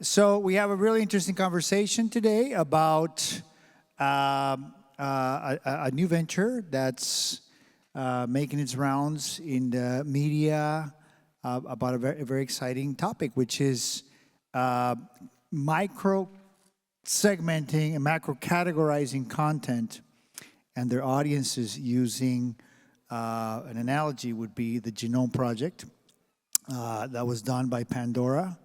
So we have a really interesting conversation today about a new venture that's making its rounds in the media about a very exciting topic, which is micro segmenting and macro categorizing content and their audiences using an analogy would be the Genome project that was done by Pandora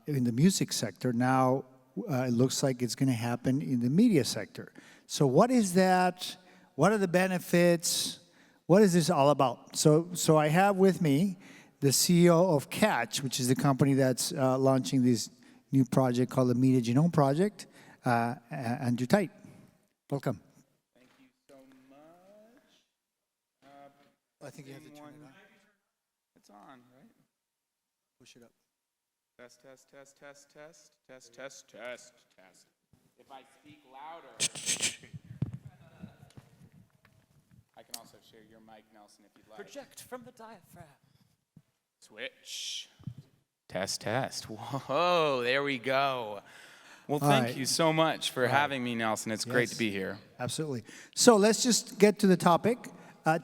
in the music sector. Now it looks like it's going to happen in the media sector. So what is that? What are the benefits? What is this all about? So I have with me the CEO of Katch, which is the company that's launching this new project called the Media Genome Project, Andrew Tite. Welcome. Thank you so much. I think you have to turn it on. It's on, right? Push it up. Test. If I speak louder, I can also share your mic, Nelson, if you'd like. Project from the diaphragm. Switch. Test. Whoa, there we go. Well, All thank right. you so much for having me, Nelson. It's great to be here. Absolutely. So let's just get to the topic.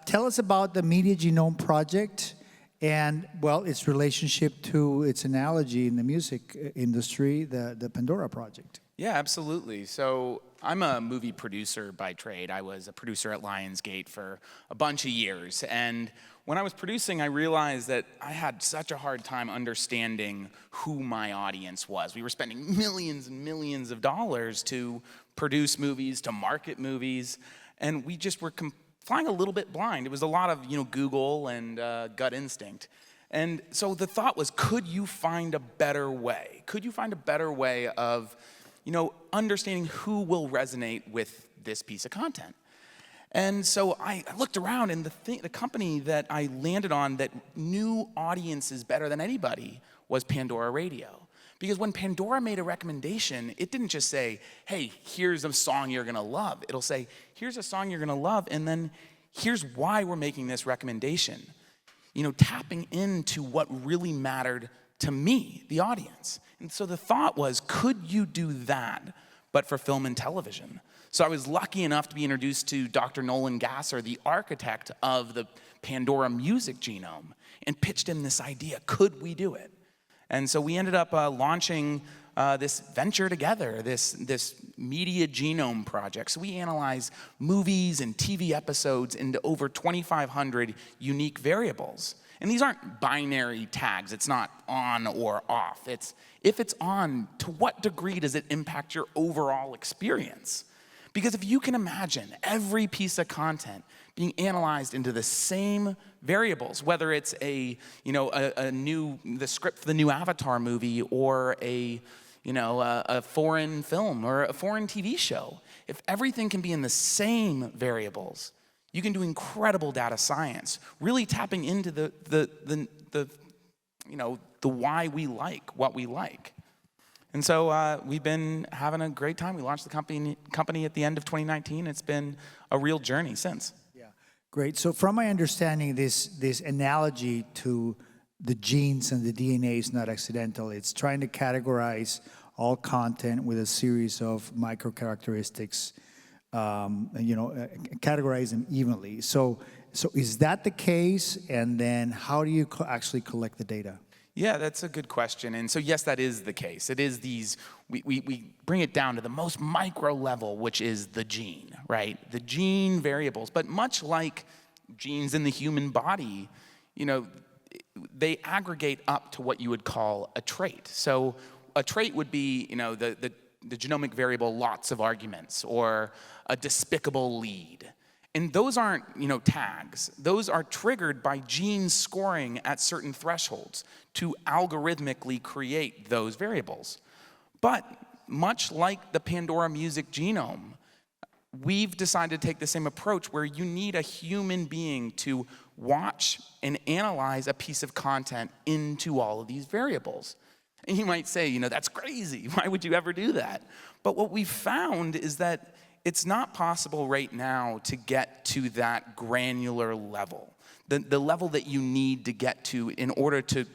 Tell us about the Media Genome Project and, well, its relationship to its analogy in the music industry, the Pandora project. Yeah, absolutely. So I'm a movie producer by trade. I was a producer at Lionsgate for a bunch of years. And when I was producing, I realized that I had such a hard time understanding who my audience was. We were spending millions and millions of dollars to produce movies, to market movies, and we just were flying a little bit blind. It was a lot of Google and gut instinct. And so the thought was, could you find a better way? Could you find a better way of understanding who will resonate with this piece of content? And so I looked around, and the company that I landed on that knew audiences better than anybody was Pandora Radio. Because when Pandora made a recommendation, it didn't just say, hey, here's a song you're gonna love. It'll say, here's a song you're gonna love, and then here's why we're making this recommendation. Tapping into what really mattered to me, the audience. And so the thought was, could you do that, but for film and television? So I was lucky enough to be introduced to Dr. Nolan Gasser, the architect of the Pandora music genome, and pitched him this idea, could we do it? And so we ended up launching this venture together, this Media Genome Project. So we analyze movies and TV episodes into over 2,500 unique variables. And these aren't binary tags. It's not on or off. It's if it's on, to what degree does it impact your overall experience? Because if you can imagine every piece of content being analyzed into the same variables, whether it's the script for the new Avatar movie or a foreign film or a foreign TV show, if everything can be in the same variables, you can do incredible data science, really tapping into the why we like what we like. And so we've been having a great time. We launched the company at the end of 2019. It's been a real journey since. Yeah, great. So from my understanding, this analogy to the genes and the DNA is not accidental. It's trying to categorize all content with a series of micro characteristics, categorize them evenly. So is that the case? And then how do you actually collect the data? Yeah, that's a good question. And so, yes, that is the case. It is we bring it down to the most micro level, which is the gene, right? The gene variables. But much like genes in the human body, they aggregate up to what you would call a trait. So a trait would be, the genomic variable lots of arguments or a despicable lead. And those aren't, tags. Those are triggered by genes scoring at certain thresholds to algorithmically create those variables. But much like the Pandora music genome, we've decided to take the same approach where you need a human being to watch and analyze a piece of content into all of these variables. And you might say, that's crazy. Why would you ever do that? But what we found is that it's not possible right now to get to that granular level, the level that you need to get to in order to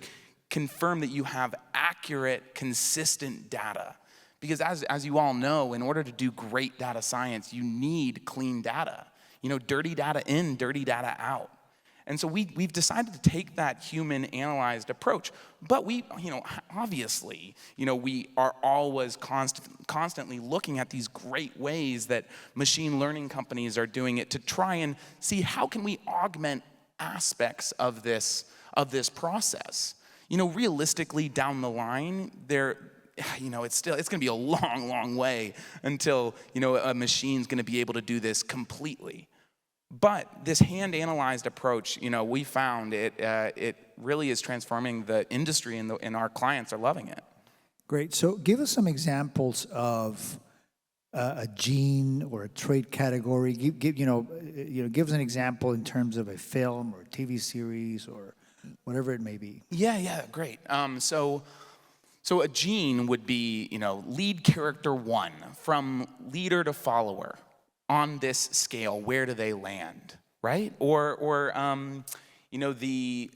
confirm that you have accurate, consistent data. Because as you all know, in order to do great data science, you need clean data. Dirty data in, dirty data out. And so we've decided to take that human-analyzed approach. But obviously, we are always constantly looking at these great ways that machine learning companies are doing it to try and see how can we augment aspects of this process. Realistically, down the line, it's going to be a long, long way until, a machine's going to be able to do this completely. But this hand-analyzed approach, we found it really is transforming the industry, and our clients are loving it. Great. So give us some examples of a gene or a trait category. Give us an example in terms of a film or a TV series or whatever it may be. Yeah, great. So a gene would be, lead character 1, from leader to follower. On this scale, where do they land, right? Or the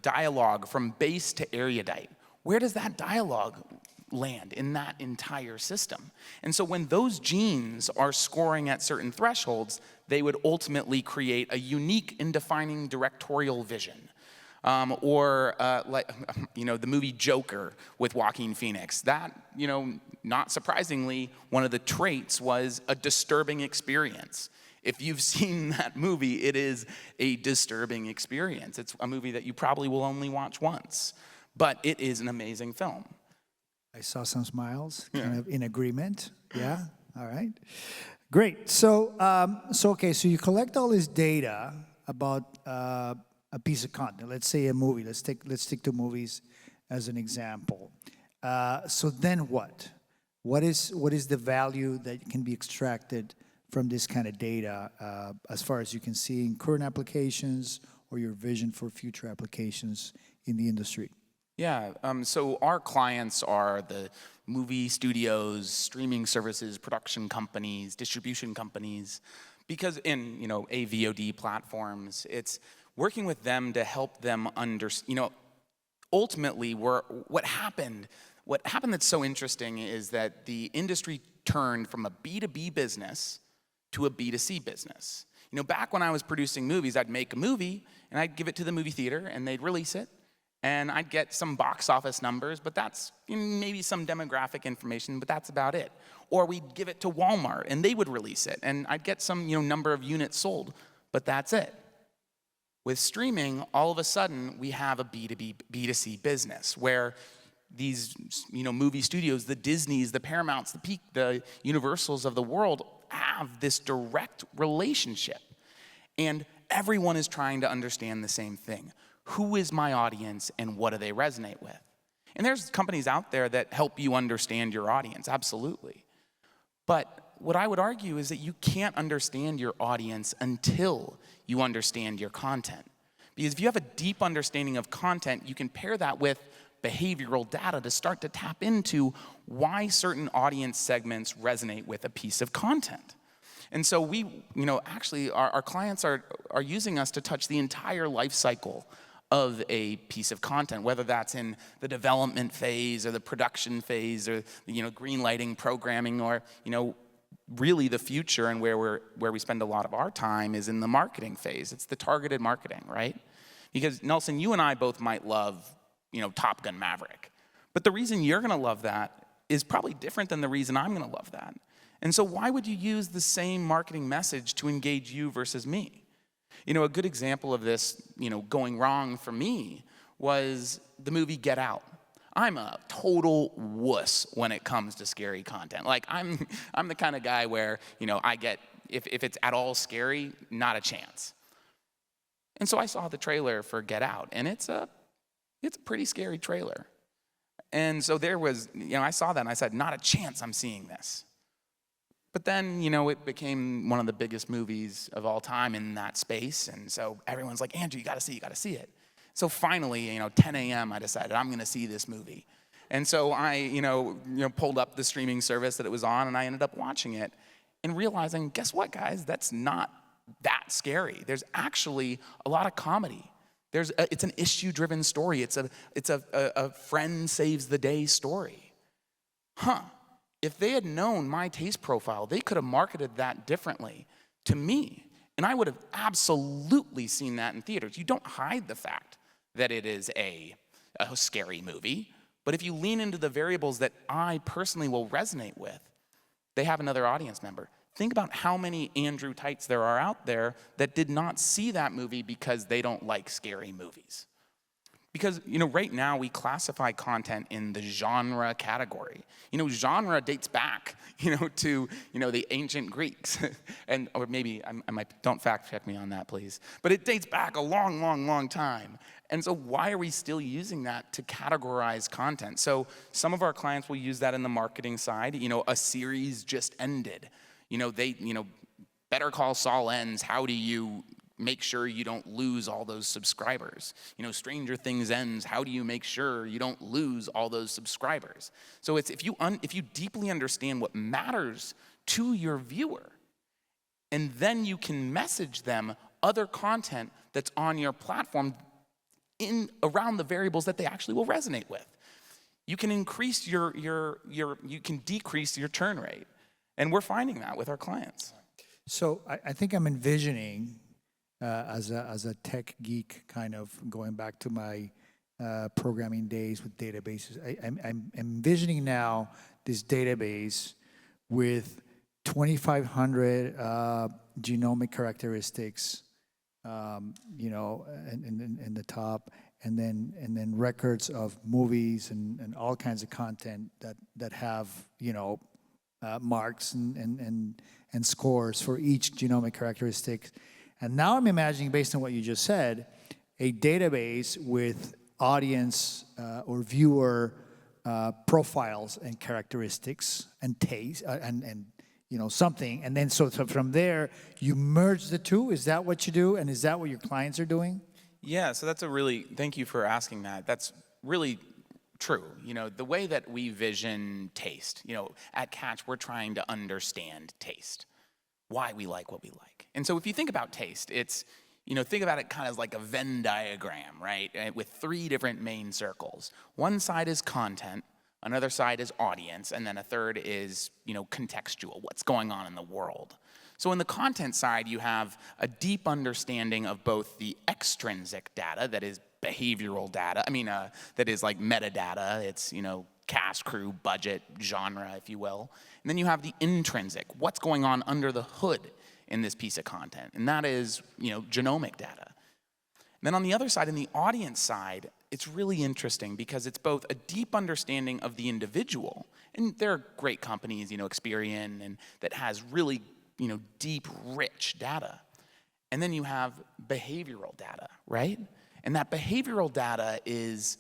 dialogue from base to erudite. Where does that dialogue land in that entire system? And so when those genes are scoring at certain thresholds, they would ultimately create a unique and defining directorial vision. The movie Joker with Joaquin Phoenix. That, not surprisingly, one of the traits was a disturbing experience. If you've seen that movie, it is a disturbing experience. It's a movie that you probably will only watch once, but it is an amazing film. I saw some smiles, kind of in agreement. Yeah, all right. Great. So you collect all this data about a piece of content. Let's say a movie. Let's stick to movies as an example. So then what? What is the value that can be extracted from this kind of data, as far as you can see in current applications or your vision for future applications in the industry? Yeah. So our clients are the movie studios, streaming services, production companies, distribution companies, because in AVOD platforms, it's working with them to help them understand. Ultimately, what happened that's so interesting is that the industry turned from a B2B business to a B2C business. Back when I was producing movies, I'd make a movie and I'd give it to the movie theater and they'd release it, and I'd get some box office numbers, but that's maybe some demographic information, but that's about it. Or we'd give it to Walmart and they would release it, and I'd get some number of units sold, but that's it. With streaming, all of a sudden, we have a B2B, B2C business where these, movie studios, the Disneys, the Paramounts, the Universals of the world have this direct relationship. And everyone is trying to understand the same thing. Who is my audience and what do they resonate with? And there's companies out there that help you understand your audience, absolutely. But what I would argue is that you can't understand your audience until you understand your content. Because if you have a deep understanding of content, you can pair that with behavioral data to start to tap into why certain audience segments resonate with a piece of content. And so we, actually our clients are using us to touch the entire life cycle of a piece of content, whether that's in the development phase or the production phase or green lighting, programming, or really the future, and where we spend a lot of our time is in the marketing phase. It's the targeted marketing, right? Because Nelson, you and I both might love Top Gun Maverick, but the reason you're going to love that is probably different than the reason I'm going to love that. And so why would you use the same marketing message to engage you versus me? A good example of this, going wrong for me was the movie Get Out. I'm a total wuss when it comes to scary content. Like I'm the kind of guy where, I get, if it's at all scary, not a chance. And so I saw the trailer for Get Out, and it's a pretty scary trailer. And so there was, I saw that and I said, not a chance I'm seeing this. But then, it became one of the biggest movies of all time in that space. And so everyone's like, Andrew, you got to see it. So finally, 10 a.m., I decided I'm going to see this movie. And so I, pulled up the streaming service that it was on, and I ended up watching it and realizing, guess what, guys? That's not that scary. There's actually a lot of comedy. It's an issue-driven story. It's a friend saves the day story. If they had known my taste profile, they could have marketed that differently to me. And I would have absolutely seen that in theaters. You don't hide the fact that it is a scary movie, but if you lean into the variables that I personally will resonate with, they have another audience member. Think about how many Andrew Tights there are out there that did not see that movie because they don't like scary movies. Because, right now we classify content in the genre category. Genre dates back, to, the ancient Greeks. Or maybe, I might, don't fact check me on that, please. But it dates back a long, long, long time. And so why are we still using that to categorize content? So some of our clients will use that in the marketing side. A series just ended. Better Call Saul ends. How do you make sure you don't lose all those subscribers? Stranger Things ends. How do you make sure you don't lose all those subscribers? So it's if you deeply understand what matters to your viewer, and then you can message them other content that's on your platform around the variables that they actually will resonate with. You can increase you can decrease your churn rate. And we're finding that with our clients. So I think I'm envisioning, as a tech geek, kind of going back to my programming days with databases, I'm envisioning now this database with 2,500 genomic characteristics, in the top, and then records of movies and all kinds of content that have, marks and scores for each genomic characteristic. And now I'm imagining, based on what you just said, a database with audience or viewer profiles and characteristics and taste and something. And then so from there, you merge the two. Is that what you do? And is that what your clients are doing? Yeah, so thank you for asking that. That's really true. The way that we vision taste, at Katch, we're trying to understand taste, why we like what we like. And so if you think about taste, it's, think about it kind of like a Venn diagram, right? With 3 different main circles. One side is content, another side is audience, and then a third is, contextual, what's going on in the world. So in the content side, you have a deep understanding of both the extrinsic data, that is behavioral data, that is like metadata, it's, cast, crew, budget, genre, if you will. And then you have the intrinsic, what's going on under the hood in this piece of content, and that is, genomic data. And then on the other side, in the audience side, it's really interesting because it's both a deep understanding of the individual, and there are great companies, Experian, and that has really, deep, rich data. And then you have behavioral data, right? And that behavioral data is,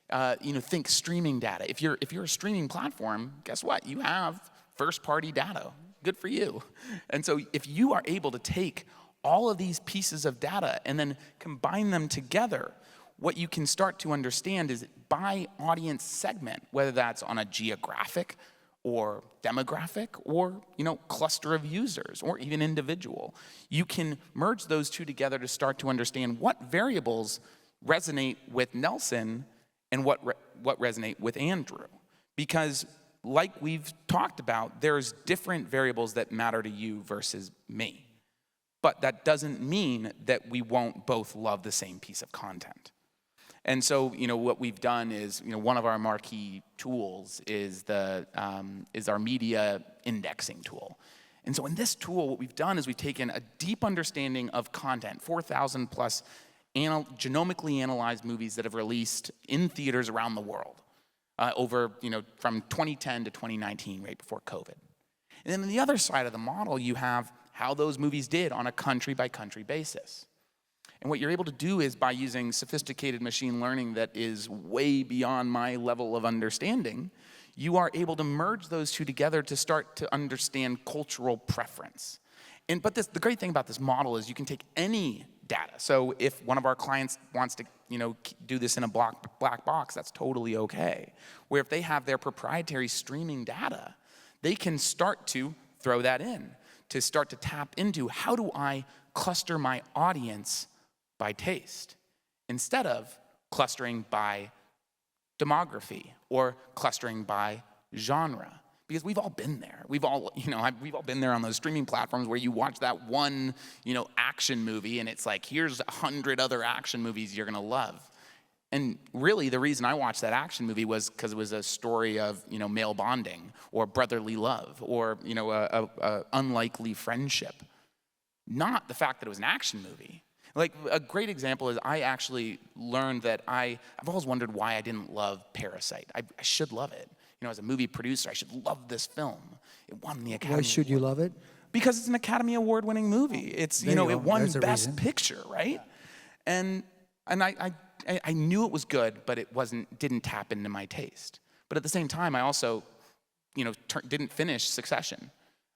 think streaming data. If you're a streaming platform, guess what? You have first-party data. Good for you. And so if you are able to take all of these pieces of data and then combine them together, what you can start to understand is by audience segment, whether that's on a geographic or demographic or, cluster of users or even individual, you can merge those two together to start to understand what variables resonate with Nelson and what resonate with Andrew. Because like we've talked about, there's different variables that matter to you versus me. But that doesn't mean that we won't both love the same piece of content. And so, what we've done is, one of our marquee tools is our media indexing tool. And so in this tool, what we've done is we've taken a deep understanding of content, 4,000 plus genomically analyzed movies that have released in theaters around the world over, from 2010 to 2019, right before COVID. And then on the other side of the model, you have how those movies did on a country-by-country basis. And what you're able to do is, by using sophisticated machine learning that is way beyond my level of understanding, you are able to merge those two together to start to understand cultural preference. But the great thing about this model is you can take any data. So if one of our clients wants to do this in a black box, that's totally okay. Where if they have their proprietary streaming data, they can start to throw that in to start to tap into, how do I cluster my audience by taste? instead of clustering by demography or clustering by genre. Because we've all been there. We've all been there on those streaming platforms where you watch that one, action movie and it's like, here's 100 other action movies you're gonna love. And really, the reason I watched that action movie was because it was a story of, male bonding or brotherly love or, a unlikely friendship. Not the fact that it was an action movie. Like, a great example is I actually learned that I've always wondered why I didn't love Parasite. I should love it. As a movie producer, I should love this film. It won the Academy Why should you love it? Because it's an Academy Award-winning movie. It's, it won Best Picture, right? And I knew it was good, but it didn't tap into my taste. But at the same time, I also, didn't finish Succession.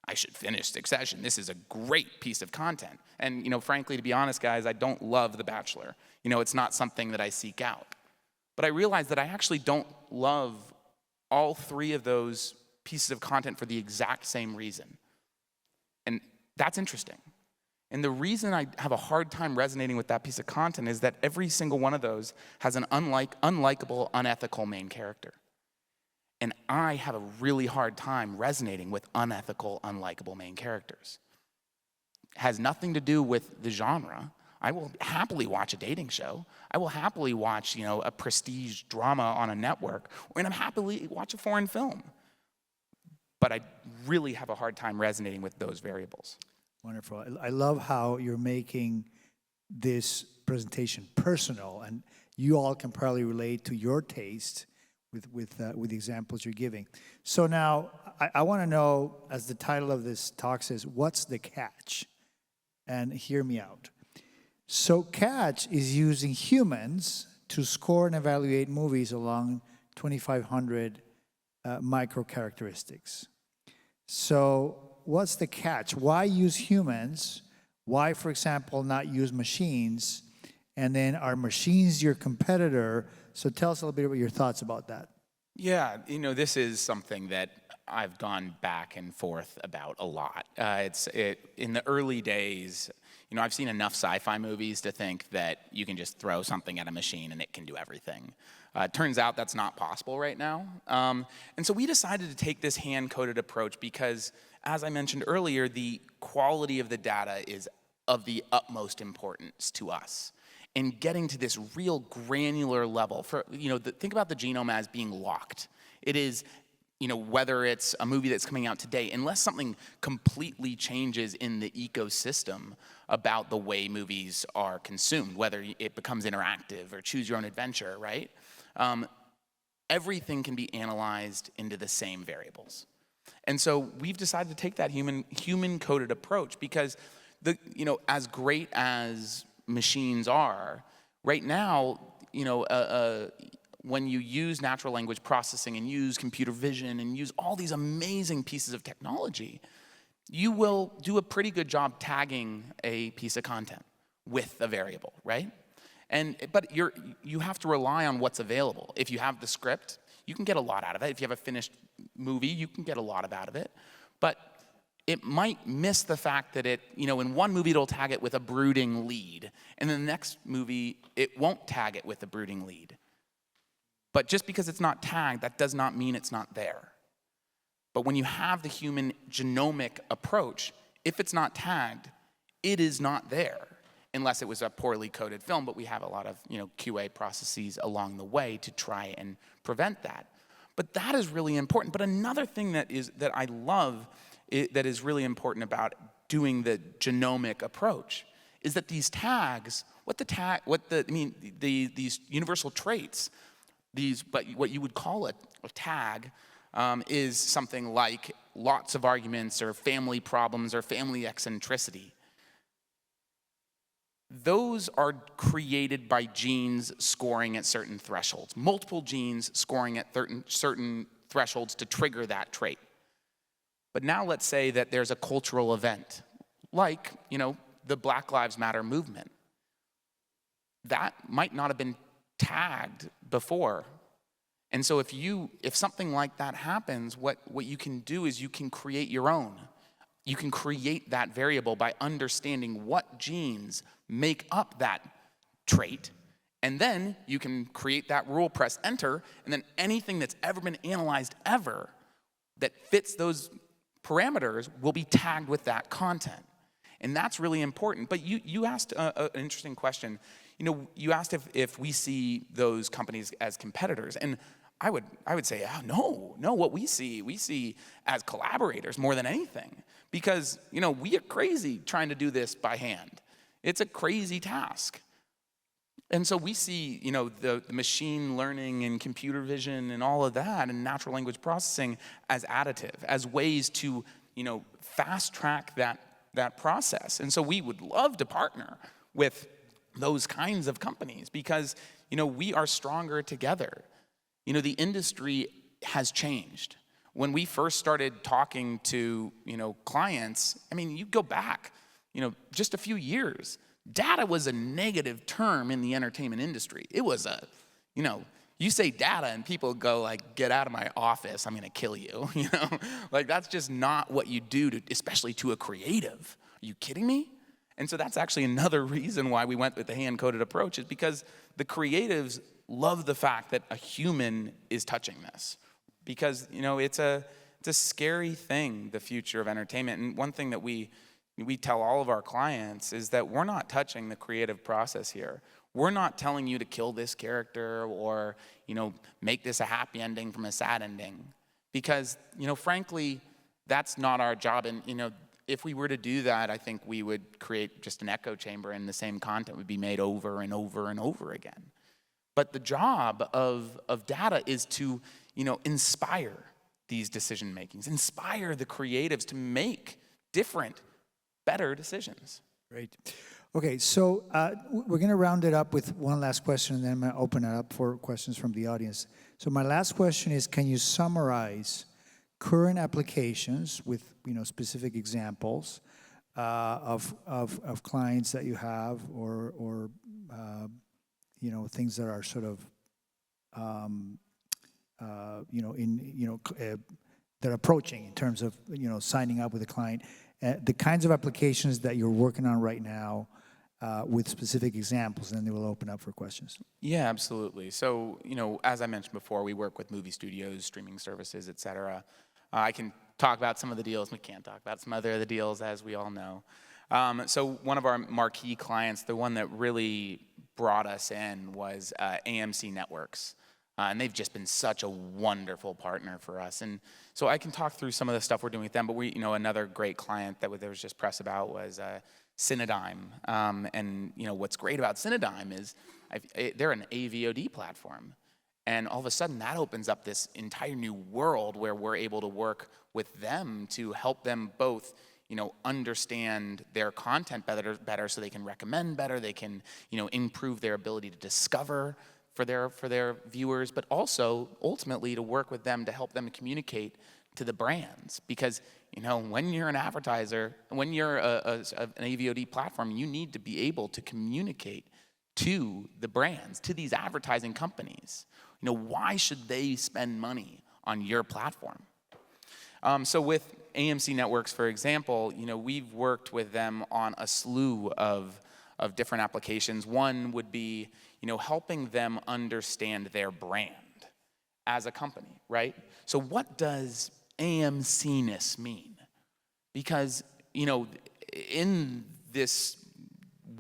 I should finish Succession. This is a great piece of content. And, frankly, to be honest, guys, I don't love The Bachelor. It's not something that I seek out. But I realized that I actually don't love all three of those pieces of content for the exact same reason. And that's interesting. And the reason I have a hard time resonating with that piece of content is that every single one of those has an unlikable, unethical main character. And I have a really hard time resonating with unethical, unlikable main characters. It has nothing to do with the genre. I will happily watch a dating show. I will happily watch, a prestige drama on a network, and I'm happily watch a foreign film. But I really have a hard time resonating with those variables. Wonderful. I love how you're making this presentation personal, and you all can probably relate to your taste with the examples you're giving. So now I want to know, as the title of this talk says, what's the catch? And hear me out. So Katch is using humans to score and evaluate movies along 2,500 micro characteristics. So what's the catch? Why use humans? Why, for example, not use machines? And then are machines your competitor? So tell us a little bit about your thoughts about that. Yeah, this is something that I've gone back and forth about a lot. In the early days, I've seen enough sci-fi movies to think that you can just throw something at a machine and it can do everything. Turns out that's not possible right now. And so we decided to take this hand-coded approach because, as I mentioned earlier, the quality of the data is of the utmost importance to us. And getting to this real granular level, think about the genome as being locked. It is, whether it's a movie that's coming out today, unless something completely changes in the ecosystem about the way movies are consumed, whether it becomes interactive or choose your own adventure, right? Everything can be analyzed into the same variables. And so we've decided to take that human-coded approach because as great as machines are, right now, when you use natural language processing and use computer vision and use all these amazing pieces of technology, you will do a pretty good job tagging a piece of content with a variable, right? But you have to rely on what's available. If you have the script, you can get a lot out of it. If you have a finished movie, you can get a lot out of it. But it might miss the fact that in one movie it'll tag it with a brooding lead, and in the next movie it won't tag it with a brooding lead. But just because it's not tagged, that does not mean it's not there. But when you have the human genomic approach, if it's not tagged, it is not there, unless it was a poorly coded film, but we have a lot of QA processes along the way to try and prevent that. But that is really important. But another thing that I love that is really important about doing the genomic approach is that these tags, these universal traits, but what you would call a tag is something like lots of arguments or family problems or family eccentricity. Those are created by genes scoring at certain thresholds, multiple genes scoring at certain thresholds to trigger that trait. But now let's say that there's a cultural event, like, the Black Lives Matter movement. That might not have been tagged before. And so if something like that happens, what you can do is you can create your own. You can create that variable by understanding what genes make up that trait And then you can create that rule, press enter, and then anything that's ever been analyzed ever that fits those parameters will be tagged with that content. And that's really important. But you asked an interesting question. You asked if we see those companies as competitors. And I would say, no, what we see as collaborators more than anything. Because, we are crazy trying to do this by hand. It's a crazy task. And so we see, the machine learning and computer vision and all of that and natural language processing as additive, as ways to, fast track that process. And so we would love to partner with those kinds of companies because, we are stronger together. The industry has changed. When we first started talking to, clients, you go back, just a few years, data was a negative term in the entertainment industry. It was you say data and people go like, get out of my office, I'm gonna kill you, Like that's just not what you do, especially to a creative. Are you kidding me? And so that's actually another reason why we went with the hand-coded approach is because the creatives love the fact that a human is touching this. Because, it's a scary thing, the future of entertainment. And one thing that we tell all of our clients is that we're not touching the creative process here. We're not telling you to kill this character or, make this a happy ending from a sad ending. Because, frankly, that's not our job. And, if we were to do that, I think we would create just an echo chamber and the same content would be made over and over and over again. But the job of data is to, inspire these decision makings, inspire the creatives to make different, better decisions. Great. Okay, so we're going to round it up with one last question, and then I'm going to open it up for questions from the audience. So my last question is, can you summarize current applications with specific examples of clients that you have, or things that are sort of they're approaching in terms of signing up with a client, the kinds of applications that you're working on right now, with specific examples, and then they will open up for questions. Yeah, absolutely. So, as I mentioned before, we work with movie studios, streaming services, et cetera. I can talk about some of the deals. We can't talk about some other of the deals, as we all know. So one of our marquee clients, the one that really brought us in, was AMC Networks. And they've just been such a wonderful partner for us. And so I can talk through some of the stuff we're doing with them, but another great client that there was just press about was Cinedigm. And what's great about Cinedigm is they're an AVOD platform. And all of a sudden that opens up this entire new world where we're able to work with them to help them both understand their content better so they can recommend better, they can improve their ability to discover for their viewers, but also ultimately to work with them to help them communicate to the brands. Because when you're an advertiser, when you're an AVOD platform, you need to be able to communicate to the brands, to these advertising companies. Why should they spend money on your platform? So with AMC Networks, for example, we've worked with them on a slew of different applications. One would be, helping them understand their brand as a company, right? So what does AMC-ness mean? Because, in this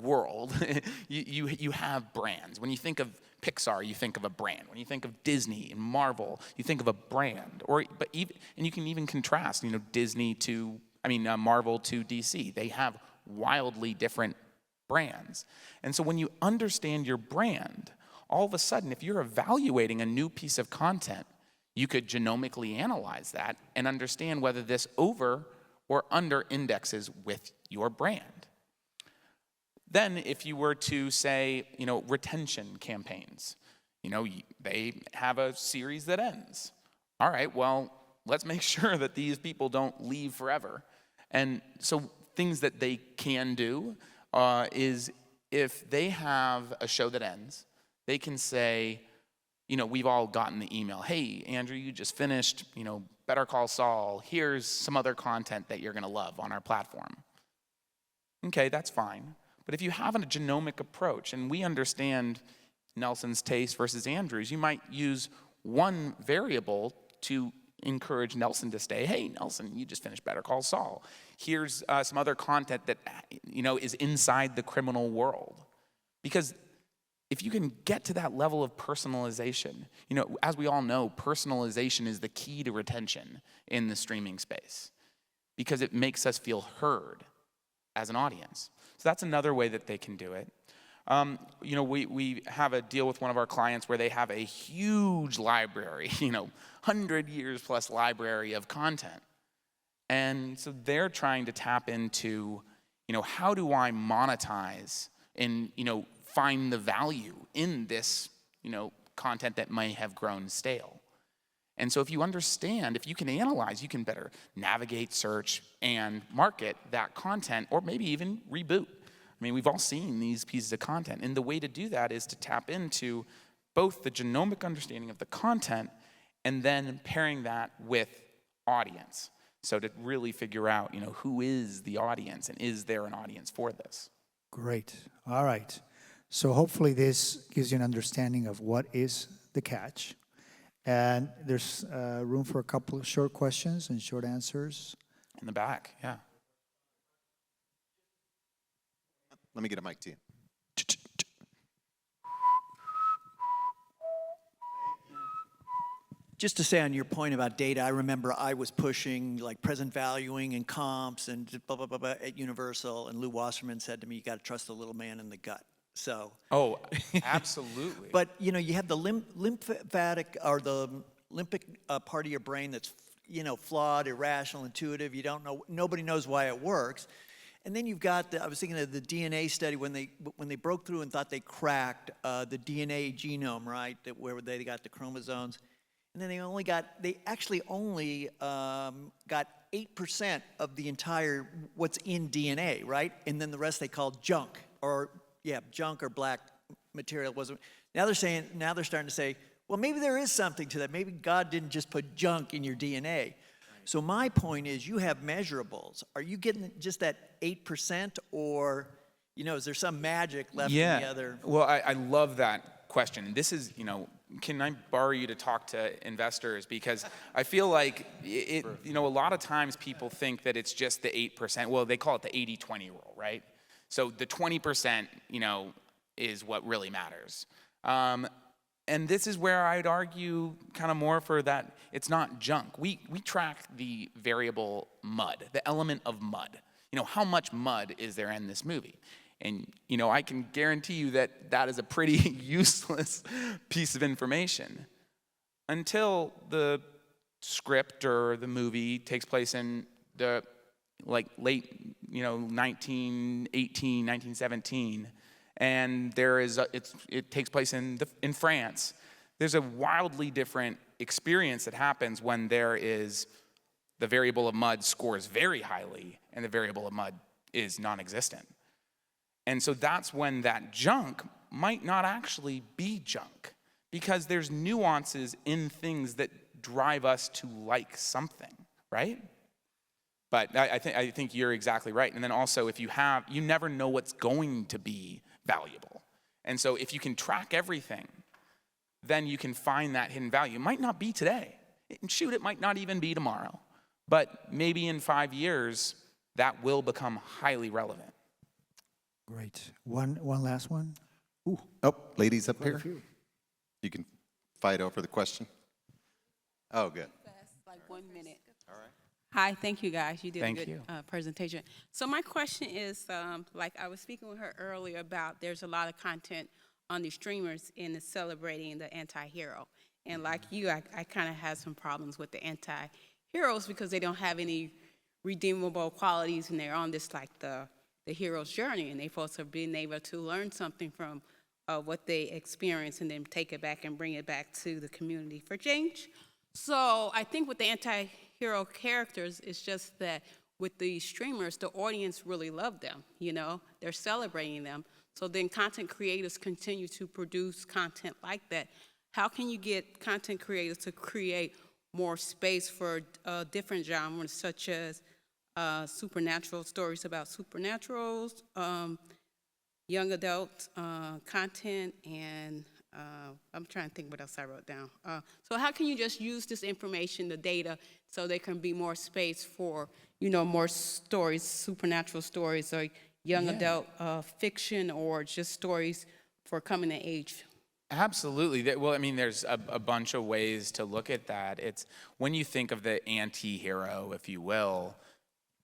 world, you have brands. When you think of Pixar, you think of a brand. When you think of Disney and Marvel, you think of a brand. And you can even contrast, Marvel to DC. They have wildly different brands. And so when you understand your brand, all of a sudden, if you're evaluating a new piece of content, you could genomically analyze that and understand whether this over or under indexes with your brand. Then if you were to say, retention campaigns, they have a series that ends. All right, well, let's make sure that these people don't leave forever. And so things that they can do is if they have a show that ends, they can say, we've all gotten the email, hey, Andrew, you just finished, Better Call Saul. Here's some other content that you're going to love on our platform. Okay, that's fine. But if you have a genomic approach, and we understand Nelson's taste versus Andrew's. You might use one variable to encourage Nelson to stay. Hey, Nelson, you just finished Better Call Saul. Here's some other content that is inside the criminal world. Because if you can get to that level of personalization, as we all know, personalization is the key to retention in the streaming space because it makes us feel heard as an audience. So that's another way that they can do it. We have a deal with one of our clients where they have a huge library, 100 years plus library of content. And so they're trying to tap into, how do I monetize and, find the value in this, content that may have grown stale. And so if you understand, if you can analyze, you can better navigate, search, and market that content, or maybe even reboot. I mean, we've all seen these pieces of content, and the way to do that is to tap into both the genomic understanding of the content and then pairing that with audience. So to really figure out, who is the audience and is there an audience for this? Great. All right. So hopefully this gives you an understanding of what is the Katch. And there's room for a couple of short questions and short answers. In the back, yeah. Let me get a mic to you. Just to say on your point about data, I remember I was pushing like present valuing and comps and blah, blah, blah, blah at Universal, and Lou Wasserman said to me, you got to trust the little man in the gut. So. Oh, absolutely. But, you have the lymphatic or the limbic part of your brain that's, flawed, irrational, intuitive. You don't know, nobody knows why it works. And then you've got, I was thinking of the DNA study when they broke through and thought they cracked the DNA genome, right, where they got the chromosomes. And then they actually only got 8% of the entire what's in DNA, right? And then the rest they called junk or black material. Now they're starting to say, well, maybe there is something to that. Maybe God didn't just put junk in your DNA. Right. So my point is, you have measurables. Are you getting just that 8%, or is there some magic left in the other? Well, I love that question. This is, can I borrow you to talk to investors? Because I feel like a lot of times people think that it's just the 8%. Well, they call it the 80-20 rule, right? So the 20%, is what really matters. And this is where I'd argue kind of more for that it's not junk. We track the variable mud, the element of mud. How much mud is there in this movie? And, I can guarantee you that is a pretty useless piece of information until the script or the movie takes place in the late, 1918, 1917, and it takes place in France. There's a wildly different experience that happens when there is the variable of mud scores very highly and the variable of mud is non-existent. And so that's when that junk might not actually be junk, because there's nuances in things that drive us to like something, right? But I think you're exactly right. And then also, if you never know what's going to be valuable. And so if you can track everything, then you can find that hidden value. It might not be today. It might not even be tomorrow. But maybe in 5 years, that will become highly relevant. Great. One last one. Ooh. Oh, ladies up here. You can fight over the question. Oh, good. Like 1 minute. All right. Hi, thank you guys. You did Thank a good presentation. So my question is, like I was speaking with her earlier about, there's a lot of content on the streamers in celebrating the anti-hero. And like you, I kind of have some problems with the anti-heroes because they don't have any redeemable qualities, and they're on this like the hero's journey, and they folks have been able to learn something from what they experience and then take it back and bring it back to the community for change. So I think with the anti-hero characters, it's just that with the streamers, the audience really love them, they're celebrating them. So then content creators continue to produce content like that. How can you get content creators to create more space for different genres, such as supernatural stories about supernaturals, young adult content, and I'm trying to think what else I wrote down. So how can you just use this information, the data, so there can be more space for, more stories, supernatural stories, or young adult fiction, or just stories for coming of age? Absolutely. Well, I mean, there's a bunch of ways to look at that. It's when you think of the anti-hero, if you will,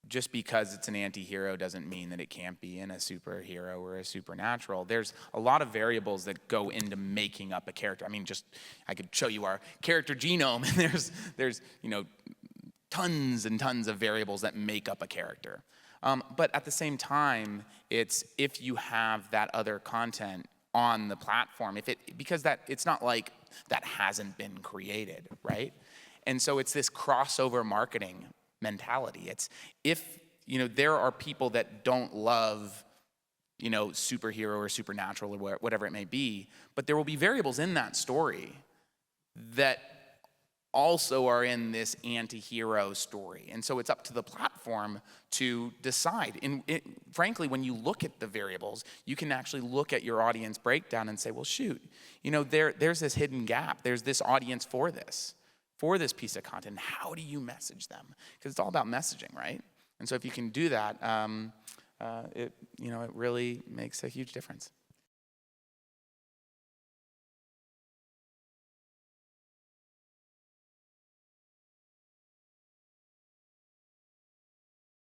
just because it's an anti-hero doesn't mean that it can't be in a superhero or a supernatural. There's a lot of variables that go into making up a character. I mean, I could show you our character genome, and there's tons and tons of variables that make up a character. But at the same time, it's if you have that other content on the platform, because it's not like that hasn't been created, right? And so it's this crossover marketing mentality. It's if there are people that don't love superhero or supernatural or whatever it may be, but there will be variables in that story that also are in this anti-hero story. And so it's up to the platform to decide. Frankly, when you look at the variables, you can actually look at your audience breakdown and say, well, shoot, there's this hidden gap. There's this audience for this piece of content. How do you message them? Because it's all about messaging, right? And so if you can do that, it really makes a huge difference.